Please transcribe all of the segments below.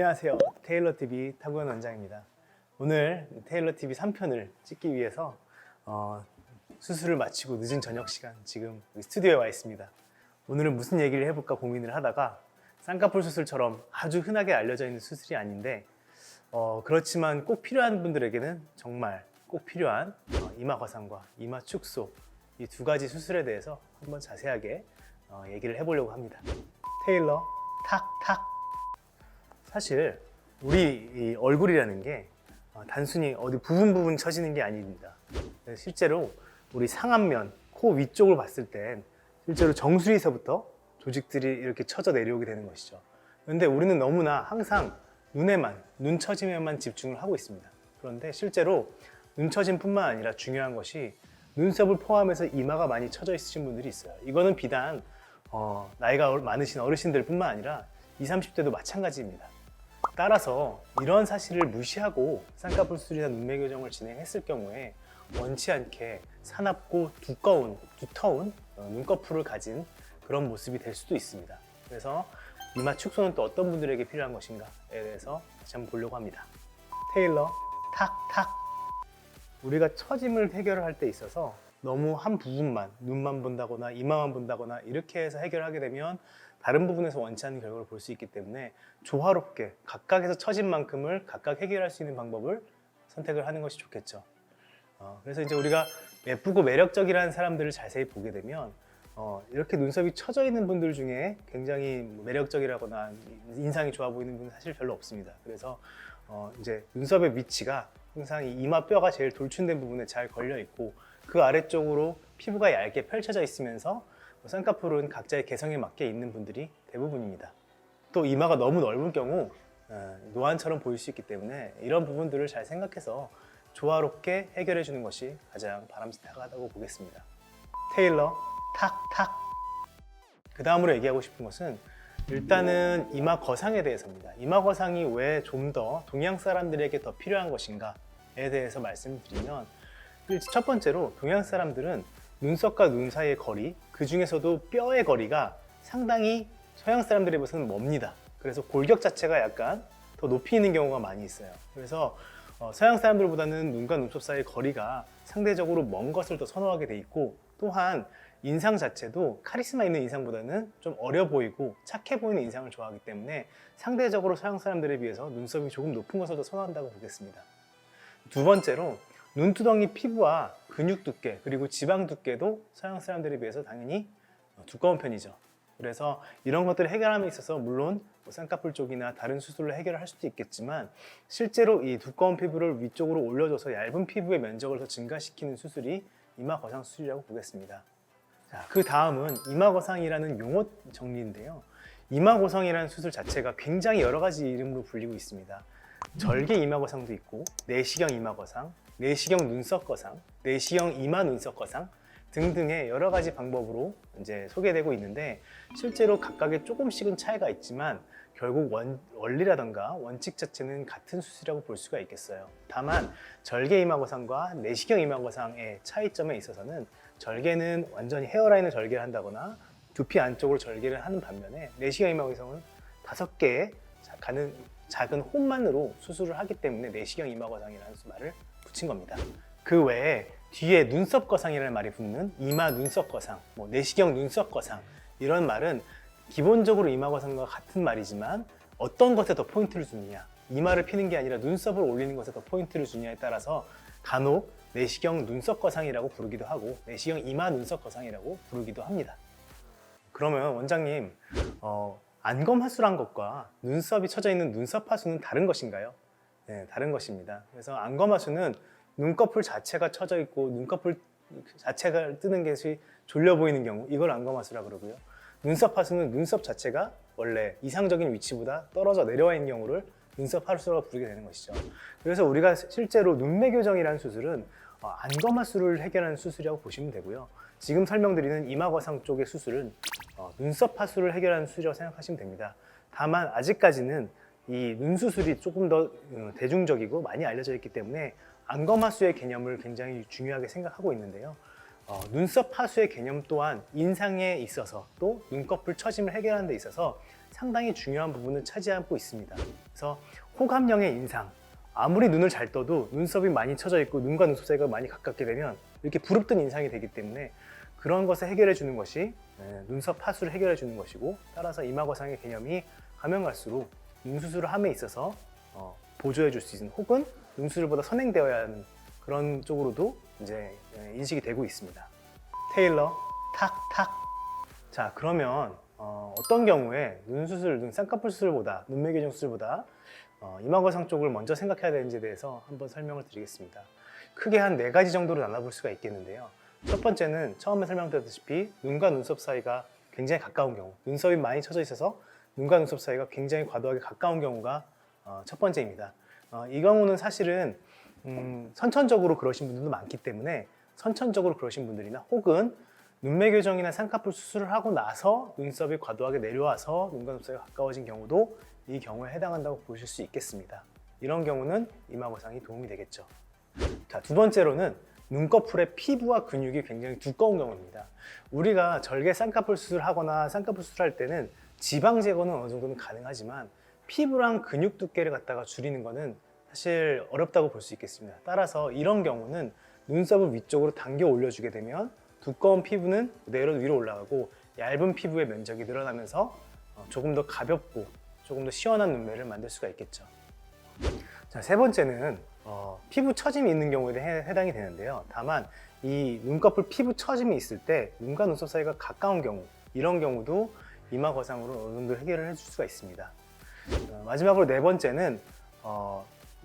안녕하세요. 테일러TV 타구현 원장입니다. 오늘 테일러TV 3편을 찍기 위해서 수술을 마치고 늦은 저녁 시간 지금 스튜디오에 와 있습니다. 오늘은 무슨 얘기를 해볼까 고민을 하다가 쌍꺼풀 수술처럼 아주 흔하게 알려져 있는 수술이 아닌데 그렇지만 꼭 필요한 분들에게는 정말 꼭 필요한 이마 거상과 이마 축소 이 두 가지 수술에 대해서 한번 자세하게 얘기를 해보려고 합니다. 테일러 탁탁. 사실 우리 이 얼굴이라는 게 단순히 어디 부분 처지는 게 아닙니다. 실제로 우리 상안면, 코 위쪽을 봤을 땐 실제로 정수리에서부터 조직들이 이렇게 처져 내려오게 되는 것이죠. 그런데 우리는 너무나 항상 눈에만, 눈 처짐에만 집중을 하고 있습니다. 그런데 실제로 눈 처짐뿐만 아니라 중요한 것이 눈썹을 포함해서 이마가 많이 처져 있으신 분들이 있어요. 이거는 비단 나이가 많으신 어르신들 뿐만 아니라 20, 30대도 마찬가지입니다. 따라서 이런 사실을 무시하고 쌍꺼풀 수술이나 눈매 교정을 진행했을 경우에 원치 않게 사납고 두터운 눈꺼풀을 가진 그런 모습이 될 수도 있습니다. 그래서 이마 축소는 또 어떤 분들에게 필요한 것인가에 대해서 다시 한번 보려고 합니다. 테일러 탁탁. 우리가 처짐을 해결할 때 있어서 너무 한 부분만, 눈만 본다거나 이마만 본다거나 이렇게 해서 해결하게 되면 다른 부분에서 원치 않는 결과를 볼 수 있기 때문에 조화롭게 각각에서 처진 만큼을 각각 해결할 수 있는 방법을 선택을 하는 것이 좋겠죠. 그래서 이제 우리가 예쁘고 매력적이라는 사람들을 자세히 보게 되면 이렇게 눈썹이 처져 있는 분들 중에 굉장히 매력적이라거나 인상이 좋아 보이는 분은 사실 별로 없습니다. 그래서 이제 눈썹의 위치가 항상 이 이마 뼈가 제일 돌출된 부분에 잘 걸려 있고 그 아래쪽으로 피부가 얇게 펼쳐져 있으면서 쌍꺼풀은 각자의 개성에 맞게 있는 분들이 대부분입니다. 또 이마가 너무 넓은 경우 노안처럼 보일 수 있기 때문에 이런 부분들을 잘 생각해서 조화롭게 해결해 주는 것이 가장 바람직하다고 보겠습니다. 테일러 탁탁. 그 다음으로 얘기하고 싶은 것은 일단은 이마 거상에 대해서입니다. 이마 거상이 왜 좀 더 동양 사람들에게 더 필요한 것인가에 대해서 말씀드리면 첫 번째로 동양 사람들은 눈썹과 눈 사이의 거리, 그 중에서도 뼈의 거리가 상당히 서양 사람들에 비해서는 멉니다. 그래서 골격 자체가 약간 더 높이 있는 경우가 많이 있어요. 그래서 서양 사람들보다는 눈과 눈썹 사이의 거리가 상대적으로 먼 것을 더 선호하게 돼 있고, 또한 인상 자체도 카리스마 있는 인상보다는 좀 어려 보이고 착해 보이는 인상을 좋아하기 때문에 상대적으로 서양 사람들에 비해서 눈썹이 조금 높은 것을 더 선호한다고 보겠습니다. 두 번째로 눈두덩이 피부와 근육 두께 그리고 지방 두께도 서양 사람들에 비해서 당연히 두꺼운 편이죠. 그래서 이런 것들을 해결함에 있어서 물론 쌍꺼풀 쪽이나 다른 수술로 해결을 할 수도 있겠지만 실제로 이 두꺼운 피부를 위쪽으로 올려줘서 얇은 피부의 면적을 더 증가시키는 수술이 이마 거상 수술이라고 보겠습니다. 자, 그 다음은 이마 거상이라는 용어 정리인데요. 이마 거상이라는 수술 자체가 굉장히 여러 가지 이름으로 불리고 있습니다. 절개 이마 거상도 있고 내시경 이마 거상, 내시경 눈썹 거상, 내시경 이마 눈썹 거상 등등의 여러 가지 방법으로 이제 소개되고 있는데 실제로 각각의 조금씩은 차이가 있지만 결국 원리라던가 원칙 자체는 같은 수술이라고 볼 수가 있겠어요. 다만 절개 이마 거상과 내시경 이마 거상의 차이점에 있어서는 절개는 완전히 헤어라인을 절개를 한다거나 두피 안쪽으로 절개를 하는 반면에 내시경 이마 거상은 5개의 작은 홈만으로 수술을 하기 때문에 내시경 이마 거상이라는 말을 붙인 겁니다. 그 외에 뒤에 눈썹 거상이라는 말이 붙는 이마 눈썹 거상, 내시경 눈썹 거상 이런 말은 기본적으로 이마 거상과 같은 말이지만 어떤 것에 더 포인트를 주느냐, 이마를 피는 게 아니라 눈썹을 올리는 것에 더 포인트를 주느냐에 따라서 간혹 내시경 눈썹 거상이라고 부르기도 하고 내시경 이마 눈썹 거상이라고 부르기도 합니다. 그러면 원장님 안검하수란 것과 눈썹이 처져 있는 눈썹 하수는 다른 것인가요? 네, 다른 것입니다. 그래서 안검하수는 눈꺼풀 자체가 처져 있고 눈꺼풀 자체가 뜨는 것이 졸려 보이는 경우 이걸 안검하수라 그러고요. 눈썹 하수는 눈썹 자체가 원래 이상적인 위치보다 떨어져 내려와 있는 경우를 눈썹 하수라고 부르게 되는 것이죠. 그래서 우리가 실제로 눈매 교정이라는 수술은 안검하수를 해결하는 수술이라고 보시면 되고요. 지금 설명드리는 이마 거상 쪽의 수술은 눈썹 하수를 해결하는 수술이라고 생각하시면 됩니다. 다만 아직까지는 이 눈 수술이 조금 더 대중적이고 많이 알려져 있기 때문에 안검하수의 개념을 굉장히 중요하게 생각하고 있는데요. 눈썹 하수의 개념 또한 인상에 있어서 또 눈꺼풀 처짐을 해결하는 데 있어서 상당히 중요한 부분을 차지하고 있습니다. 그래서 호감형의 인상, 아무리 눈을 잘 떠도 눈썹이 많이 처져 있고 눈과 눈썹 사이가 많이 가깝게 되면 이렇게 부릅뜬 인상이 되기 때문에 그런 것을 해결해 주는 것이 눈썹 하수를 해결해 주는 것이고, 따라서 이마거상의 개념이 가면 갈수록 눈 수술을 함에 있어서 보조해 줄 수 있는, 혹은 눈 수술보다 선행되어야 하는 그런 쪽으로도 이제 인식이 되고 있습니다. 테일러 탁탁. 자, 그러면 어떤 경우에 눈 수술, 눈 쌍꺼풀 수술보다, 눈매 교정 수술보다 이마거상 쪽을 먼저 생각해야 되는지에 대해서 한번 설명을 드리겠습니다. 크게 한 4가지 정도로 나눠볼 수가 있겠는데요. 첫 번째는 처음에 설명드렸다시피 눈과 눈썹 사이가 굉장히 가까운 경우, 눈썹이 많이 처져 있어서 눈과 눈썹 사이가 굉장히 과도하게 가까운 경우가 첫 번째입니다. 이 경우는 사실은 선천적으로 그러신 분들도 많기 때문에, 선천적으로 그러신 분들이나 혹은 눈매 교정이나 쌍꺼풀 수술을 하고 나서 눈썹이 과도하게 내려와서 눈과 눈썹이 가까워진 경우도 이 경우에 해당한다고 보실 수 있겠습니다. 이런 경우는 이마거상이 도움이 되겠죠. 자, 두 번째로는 눈꺼풀의 피부와 근육이 굉장히 두꺼운 경우입니다. 우리가 절개 쌍꺼풀 수술을 하거나 쌍꺼풀 수술할 때는 지방 제거는 어느 정도는 가능하지만 피부랑 근육 두께를 갖다가 줄이는 것은 사실 어렵다고 볼 수 있겠습니다. 따라서 이런 경우는 눈썹을 위쪽으로 당겨 올려주게 되면 두꺼운 피부는 그대로 위로 올라가고 얇은 피부의 면적이 늘어나면서 조금 더 가볍고 조금 더 시원한 눈매를 만들 수가 있겠죠. 자, 세 번째는 피부 처짐이 있는 경우에 해당이 되는데요. 다만 이 눈꺼풀 피부 처짐이 있을 때 눈과 눈썹 사이가 가까운 경우, 이런 경우도 이마거상으로 어느 정도 해결을 해줄 수가 있습니다. 마지막으로 네 번째는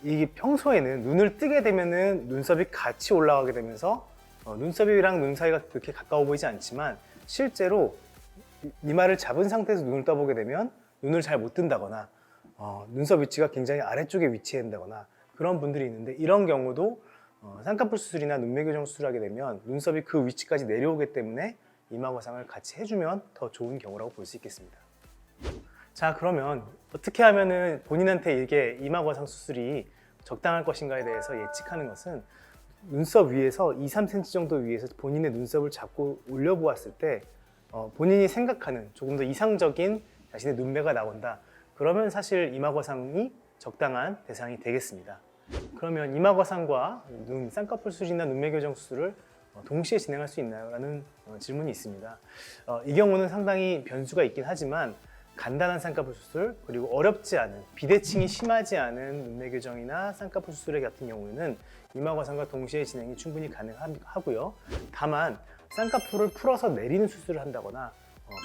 이게 평소에는 눈을 뜨게 되면은 눈썹이 같이 올라가게 되면서 눈썹이랑 눈 사이가 그렇게 가까워 보이지 않지만, 실제로 이마를 잡은 상태에서 눈을 떠보게 되면 눈을 잘 못 뜬다거나 눈썹 위치가 굉장히 아래쪽에 위치한다거나 그런 분들이 있는데, 이런 경우도 쌍꺼풀 수술이나 눈매 교정 수술을 하게 되면 눈썹이 그 위치까지 내려오기 때문에 이마거상을 같이 해주면 더 좋은 경우라고 볼 수 있겠습니다. 자, 그러면 어떻게 하면은 본인한테 이게 이마거상 수술이 적당할 것인가에 대해서 예측하는 것은, 눈썹 위에서 2-3cm 정도 위에서 본인의 눈썹을 잡고 올려보았을 때 본인이 생각하는 조금 더 이상적인 자신의 눈매가 나온다. 그러면 사실 이마거상이 적당한 대상이 되겠습니다. 그러면 이마거상과 눈 쌍꺼풀 수술이나 눈매 교정 수술을 동시에 진행할 수 있나요? 라는 질문이 있습니다. 이 경우는 상당히 변수가 있긴 하지만, 간단한 쌍꺼풀 수술, 그리고 어렵지 않은, 비대칭이 심하지 않은 눈매 교정이나 쌍꺼풀 수술 같은 경우에는 이마거상과 동시에 진행이 충분히 가능하고요. 다만 쌍꺼풀을 풀어서 내리는 수술을 한다거나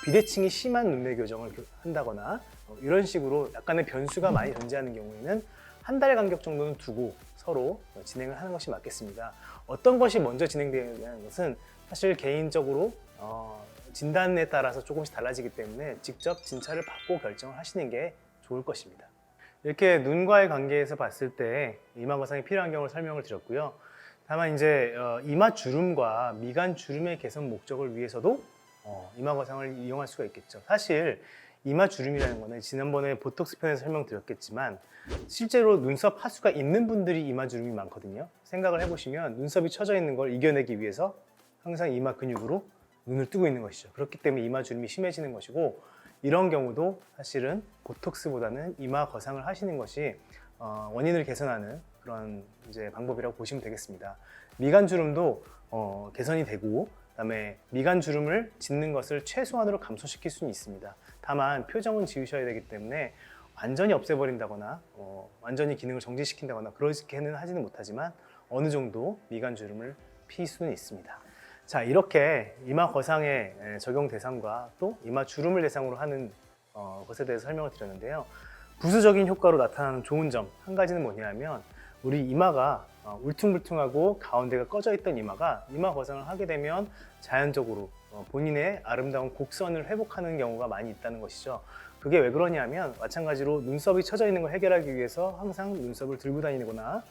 비대칭이 심한 눈매 교정을 한다거나 이런 식으로 약간의 변수가 많이 존재하는 경우에는 한 달 간격 정도는 두고 서로 진행을 하는 것이 맞겠습니다. 어떤 것이 먼저 진행되는 것은 사실 개인적으로 진단에 따라서 조금씩 달라지기 때문에 직접 진찰을 받고 결정을 하시는 게 좋을 것입니다. 이렇게 눈과의 관계에서 봤을 때 이마거상이 필요한 경우를 설명을 드렸고요. 다만 이제 이마 주름과 미간 주름의 개선 목적을 위해서도 이마거상을 이용할 수가 있겠죠. 사실 이마 주름이라는 거는 지난번에 보톡스 편에서 설명드렸겠지만, 실제로 눈썹 하수가 있는 분들이 이마 주름이 많거든요. 생각을 해보시면 눈썹이 처져 있는 걸 이겨내기 위해서 항상 이마 근육으로 눈을 뜨고 있는 것이죠. 그렇기 때문에 이마 주름이 심해지는 것이고, 이런 경우도 사실은 보톡스보다는 이마 거상을 하시는 것이 원인을 개선하는 그런 이제 방법이라고 보시면 되겠습니다. 미간 주름도 개선이 되고, 그다음에 미간 주름을 짓는 것을 최소한으로 감소시킬 수는 있습니다. 다만 표정은 지우셔야 되기 때문에 완전히 없애버린다거나 완전히 기능을 정지시킨다거나 그렇게는 하지는 못하지만 어느 정도 미간 주름을 필 수는 있습니다. 자, 이렇게 이마 거상의 적용 대상과 또 이마 주름을 대상으로 하는 것에 대해서 설명을 드렸는데요. 부수적인 효과로 나타나는 좋은 점 한 가지는 뭐냐면, 우리 이마가 울퉁불퉁하고 가운데가 꺼져 있던 이마가 이마 거상을 하게 되면 자연적으로 본인의 아름다운 곡선을 회복하는 경우가 많이 있다는 것이죠. 그게 왜 그러냐면, 마찬가지로 눈썹이 처져 있는 걸 해결하기 위해서 항상 눈썹을 들고 다니거나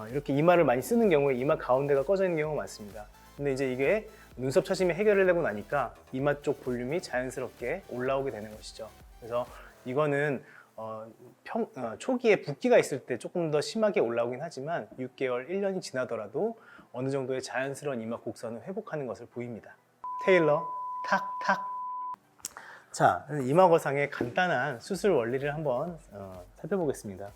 이렇게 이마를 많이 쓰는 경우에 이마 가운데가 꺼져 있는 경우가 많습니다. 근데 이제 이게 눈썹 처짐이 해결을 되고 나니까 이마 쪽 볼륨이 자연스럽게 올라오게 되는 것이죠. 그래서 이거는 초기에 붓기가 있을 때 조금 더 심하게 올라오긴 하지만 6개월, 1년이 지나더라도 어느 정도의 자연스러운 이마 곡선을 회복하는 것을 보입니다. 테일러 탁탁. 자, 이마 거상의 간단한 수술 원리를 한번 살펴보겠습니다.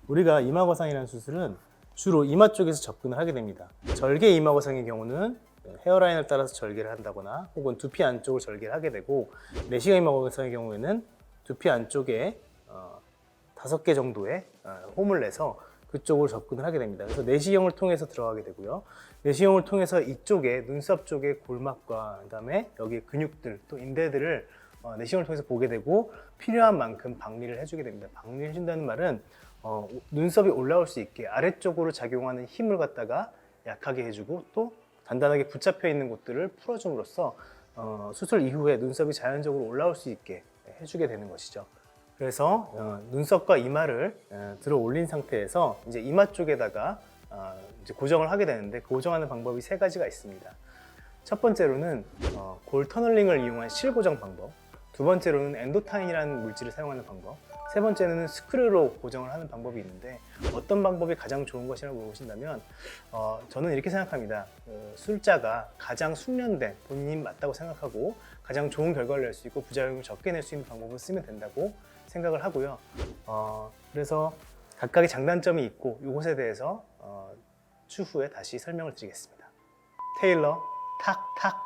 우리가 이마 거상이라는 수술은 주로 이마 쪽에서 접근을 하게 됩니다. 절개 이마 거상의 경우는 헤어라인을 따라서 절개를 한다거나 혹은 두피 안쪽을 절개를 하게 되고, 내시경 이마 거상의 경우에는 두피 안쪽에 5개 정도의 홈을 내서 그쪽으로 접근을 하게 됩니다. 그래서 내시경을 통해서 들어가게 되고요. 내시경을 통해서 이쪽에 눈썹 쪽의 골막과 그다음에 여기 근육들 또 인대들을 내시경을 통해서 보게 되고, 필요한 만큼 박리를 해주게 됩니다. 박리를 해준다는 말은 눈썹이 올라올 수 있게 아래쪽으로 작용하는 힘을 갖다가 약하게 해주고, 또 단단하게 붙잡혀 있는 곳들을 풀어줌으로써 수술 이후에 눈썹이 자연적으로 올라올 수 있게 해주게 되는 것이죠. 그래서 눈썹과 이마를 들어 올린 상태에서 이제 이마 쪽에다가 이제 고정을 하게 되는데, 고정하는 방법이 3가지가 있습니다. 첫 번째로는 골 터널링을 이용한 실고정 방법, 두 번째로는 엔도타인이라는 물질을 사용하는 방법, 세 번째는 스크류로 고정을 하는 방법이 있는데, 어떤 방법이 가장 좋은 것이라고 물어보신다면 저는 이렇게 생각합니다. 술자가 가장 숙련된, 본인이 맞다고 생각하고 가장 좋은 결과를 낼 수 있고 부작용을 적게 낼 수 있는 방법을 쓰면 된다고 생각을 하고요. 그래서 각각의 장단점이 있고 이것에 대해서 추후에 다시 설명을 드리겠습니다. 테일러 탁탁.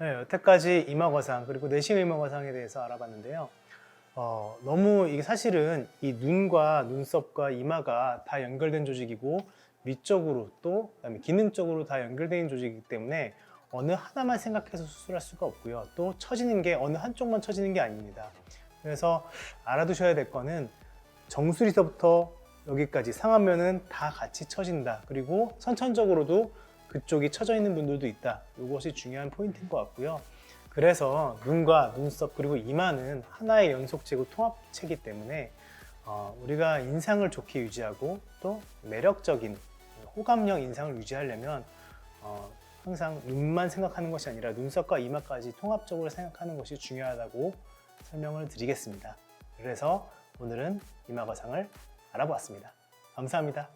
네, 여태까지 이마 거상 그리고 내시경 이마 거상에 대해서 알아봤는데요. 너무 이게 사실은 이 눈과 눈썹과 이마가 다 연결된 조직이고, 위쪽으로 또 그다음에 기능적으로 다 연결된 조직이기 때문에 어느 하나만 생각해서 수술할 수가 없고요. 또 처지는 게 어느 한쪽만 처지는 게 아닙니다. 그래서 알아두셔야 될 거는 정수리서부터 여기까지 상안면은 다 같이 처진다. 그리고 선천적으로도 그쪽이 처져 있는 분들도 있다. 이것이 중요한 포인트인 것 같고요. 그래서 눈과 눈썹 그리고 이마는 하나의 연속체고 통합체이기 때문에 우리가 인상을 좋게 유지하고 또 매력적인 호감형 인상을 유지하려면 항상 눈만 생각하는 것이 아니라 눈썹과 이마까지 통합적으로 생각하는 것이 중요하다고 설명을 드리겠습니다. 그래서 오늘은 이마 거상을 알아보았습니다. 감사합니다.